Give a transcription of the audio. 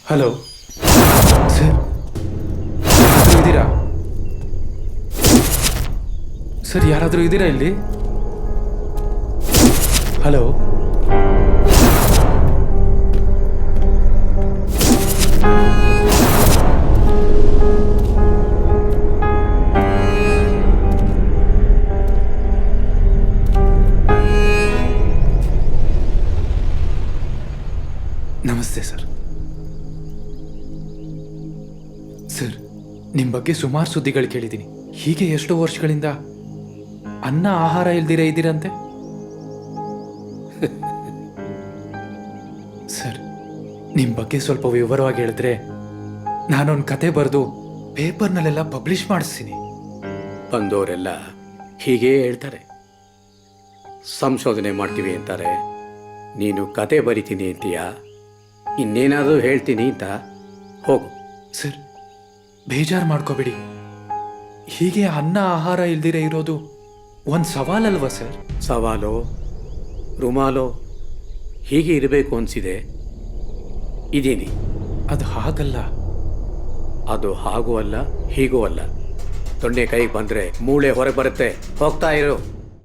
Hello sir, ಯಾರಾದರೂ ಇದ್ದೀರಾ sir? ಯಾರಾದರೂ ಇದ್ದೀರಾ ಇಲ್ಲಿ? ಹಲೋ ನಮಸ್ತೆ ಸರ್. ಸರ್, ನಿಮ್ಮ ಬಗ್ಗೆ ಸುಮಾರು ಸುದ್ದಿಗಳು ಕೇಳಿದ್ದೀನಿ. ಹೀಗೆ ಎಷ್ಟೋ ವರ್ಷಗಳಿಂದ ಅನ್ನ ಆಹಾರ ಇಲ್ದಿರ ಇದ್ದೀರಂತೆ ಸರ್. ನಿಮ್ಮ ಬಗ್ಗೆ ಸ್ವಲ್ಪ ವಿವರವಾಗಿ ಹೇಳಿದ್ರೆ ನಾನೊಂದು ಕತೆ ಬರೆದು ಪೇಪರ್ನಲ್ಲೆಲ್ಲ ಪಬ್ಲಿಷ್ ಮಾಡಿಸ್ತೀನಿ. ಬಂದವರೆಲ್ಲ ಹೀಗೇ ಹೇಳ್ತಾರೆ. ಸಂಶೋಧನೆ ಮಾಡ್ತೀವಿ ಅಂತಾರೆ, ನೀನು ಕತೆ ಬರಿತೀನಿ ಅಂತೀಯಾ, ಇನ್ನೇನಾದರೂ ಹೇಳ್ತೀನಿ ಅಂತ ಹೋಗು. ಸರ್, ಬೇಜಾರು ಮಾಡ್ಕೋಬೇಡಿ. ಹೀಗೆ ಅನ್ನ ಆಹಾರ ಇಲ್ದಿರ ಇರೋದು ಒಂದು ಸವಾಲಲ್ವಾ ಸರ್? ಸವಾಲೋ ರುಮಾಲೋ ಹೀಗೆ ಇರಬೇಕು ಅನಿಸಿದೆ, ಇದೀನಿ. ಅದು ಹಾಗಲ್ಲ. ಅದು ಹಾಗೂ ಅಲ್ಲ ಹೀಗೂ ಅಲ್ಲ. ತೊಂಡೆ ಕೈಗೆ ಬಂದರೆ ಮೂಳೆ ಹೊರಗೆ ಬರುತ್ತೆ. ಹೋಗ್ತಾ ಇರು.